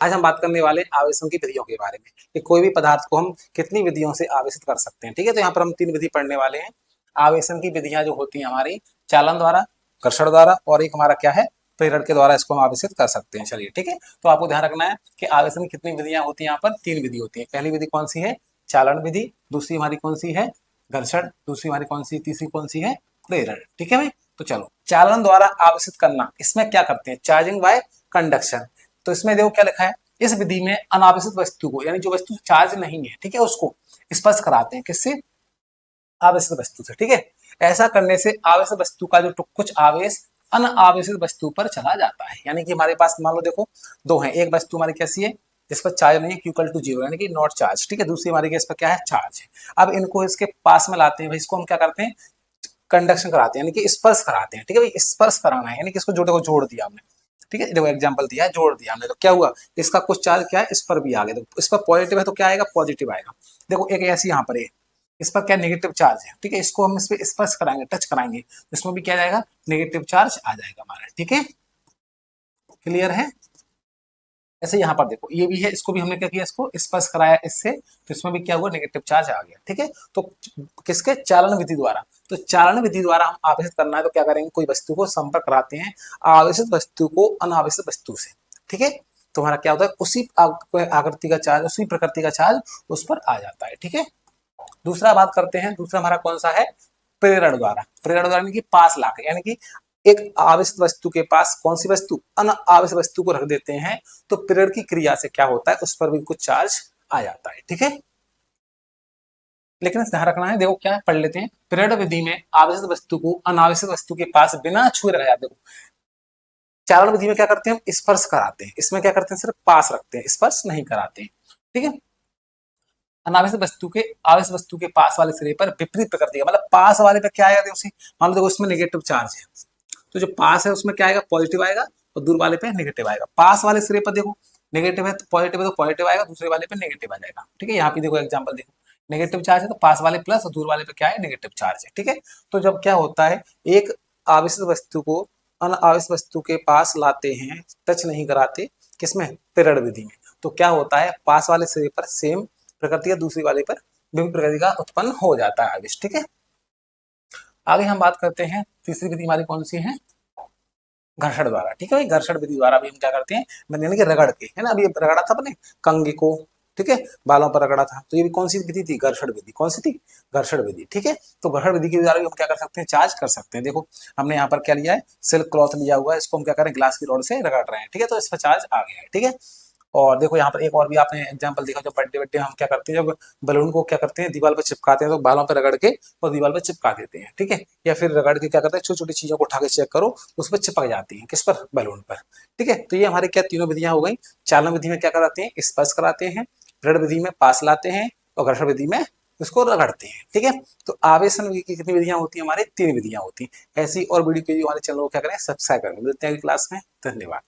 आज हम बात करने वाले हैं आवेशन की विधियों के बारे में कि कोई भी पदार्थ को हम कितनी विधियों से आवेशित कर सकते हैं। ठीक है, तो यहाँ पर हम 3 विधि पढ़ने वाले हैं। आवेशन की विधियां जो होती हैं हमारी चालन द्वारा, घर्षण द्वारा और एक हमारा क्या है प्रेरण के द्वारा इसको हम आवेशित कर सकते हैं। चलिए ठीक है, तो आपको ध्यान रखना है कि आवेशन की कितनी विधियां होती हैं। यहाँ पर 3 विधि होती है। पहली विधि कौन सी है? चालन विधि। दूसरी हमारी कौन सी है? घर्षण। दूसरी हमारी कौन सी? तीसरी कौन सी है? प्रेरण। ठीक है भाई, तो चलो चालन द्वारा आवेशित करना, इसमें क्या करते हैं? Charging by conduction. तो इसमें देखो क्या लिखा है, इस विधि में अनावेशित वस्तु को, यानी जो वस्तु चार्ज नहीं है, ठीक है, उसको स्पर्श कराते हैं। किससे? आवेशित वस्तु से। ठीक है, ऐसा करने से आवेशित वस्तु का जो कुछ आवेश अनावेशित वस्तु पर चला जाता है। यानी कि हमारे पास मान लो देखो दो है, एक वस्तु हमारी कैसी है जिस पर चार्ज नहीं है, इक्वल टू 0 यानी कि नॉट चार्ज। ठीक है, दूसरी हमारी इस पर क्या है? चार्ज है। अब इनको इसके पास में लाते हैं भाई, इसको हम क्या करते हैं? कंडक्शन कराते हैं, यानी कि स्पर्श कराते हैं। ठीक है भाई, स्पर्श कराना है, यानी कि इसको जोड़ दिया हमने। ठीक है, देखो एग्जांपल दिया है, जोड़ दिया हमने, तो क्या हुआ? इसका कुछ चार्ज क्या है? इस पर भी आ गया। देखो इस पर पॉजिटिव है तो क्या आएगा? पॉजिटिव आएगा। देखो एक ऐसी यहाँ पर है, इस पर क्या नेगेटिव चार्ज है। ठीक है, इसको हम इस पर स्पर्श कराएंगे, टच कराएंगे, इसमें भी क्या जाएगा? नेगेटिव चार्ज आ जाएगा हमारा। ठीक है, क्लियर है? ऐसे यहाँ पर देखो ये भी है, इसको भी हमने क्या किया? इसको स्पर्श कराया इससे, तो इसमें भी क्या हुआ? नेगेटिव चार्ज आ गया। ठीक है, तो किसके? चालन विधि द्वारा। तो चालन विधि द्वारा हम आवेशित करना है तो क्या करेंगे? कोई वस्तु को संपर्क कराते हैं आवेशित वस्तु को अनावेशित वस्तु से। ठीक है, तो हमारा क्या होता है? उसी आकृति का चार्ज, उसी प्रकृति का चार्ज उस पर आ जाता है। ठीक है, दूसरा बात करते हैं, दूसरा हमारा कौन सा है? प्रेरण द्वारा। प्रेरण द्वारा यानी कि पास लाकर, यानी कि एक आवेशित वस्तु के पास कौन सी वस्तु? अनावेशित वस्तु को रख देते हैं, तो प्रेरण की क्रिया से क्या होता है? उस पर भी कुछ चार्ज आ जाता है। ठीक है, लेकिन ध्यान रखना है, देखो क्या है? पढ़ लेते हैं। प्रेरण विधि में आवेशित वस्तु को अनावेशित वस्तु के पास बिना छुए रखा जाता है। चालन विधि में क्या करते हैं? हम स्पर्श कराते हैं, इसमें क्या करते हैं? सिर्फ पास रखते हैं, स्पर्श नहीं कराते हैं। ठीक है, अनावेशित वस्तु के आवेशित वस्तु के पास वाले सिरे पर विपरीत प्रकृति का, मतलब पास वाले पे क्या आएगा? देखो मान लो देखो इसमें नेगेटिव चार्ज है, तो जो पास है उसमें क्या आएगा? पॉजिटिव आएगा, और दूर वाले पे नेगेटिव आएगा। पास वाले सिरे पर देखो नेगेटिव है तो पॉजिटिव आएगा, दूसरे वाले पे नेगेटिव आ जाएगा। ठीक है, यहाँ पे देखो एग्जांपल देखो, नेगेटिव चार्ज है तो पास वाले प्लस और दूर वाले पे क्या है? नेगेटिव चार्ज है। ठीक है, तो जब क्या होता है, एक आवेशित वस्तु को अनावेशित वस्तु के पास लाते हैं, टच नहीं कराते, किसमें? प्रेरण विधि में, तो क्या होता है? पास वाले सिरे पर सेम प्रकृति का, दूसरी वाले पर विभिन्न प्रकृति का उत्पन्न हो जाता है आवेश। ठीक है, आगे हम बात करते हैं, तीसरी विधि हमारी कौन सी है? घर्षण द्वारा। ठीक है भाई, घर्षण विधि द्वारा भी हम क्या करते हैं? यानी कि रगड़ के, है ना, अभी रगड़ा था अपने कंघी को, ठीक है, बालों पर रगड़ा था, तो ये भी कौन सी विधि थी? घर्षण विधि। कौन सी थी? घर्षण विधि। ठीक है, तो घर्षण विधि के द्वारा भी हम क्या कर सकते हैं? चार्ज कर सकते हैं। देखो हमने यहाँ पर क्या लिया है? सिल्क क्लॉथ लिया हुआ है, इसको हम क्या करें? ग्लास की रॉड से रगड़ रहे हैं। ठीक है, तो इस पर चार्ज आ गया है। ठीक है, और देखो यहाँ पर एक और भी आपने एग्जांपल देखा, जब बर्थडे बर्थडे हम क्या करते हैं, जब बलून को क्या करते हैं? दीवार पर चिपकाते हैं, तो बालों पर रगड़ के और दीवार पर चिपका देते हैं। ठीक है, या फिर रगड़ के क्या करते हैं? छोटी छोटी चीजों को उठा के चेक करो, उस पर चिपक जाती है। किस पर? बलून पर। ठीक है, तो ये हमारे क्या तीनों विधियां हो गई। चालन विधि में क्या कराते हैं? स्पर्श कराते हैं, प्रेरण विधि में पास लाते हैं, और घर्षण विधि में उसको रगड़ते हैं। ठीक है, तो आवेशन की कितनी विधियां होती हैं? हमारे 3 विधियां होती हैं। ऐसी और वीडियो के लिए हमारे चैनल को क्या करें? सब्सक्राइब करें। मिलते हैं अगली क्लास में। धन्यवाद।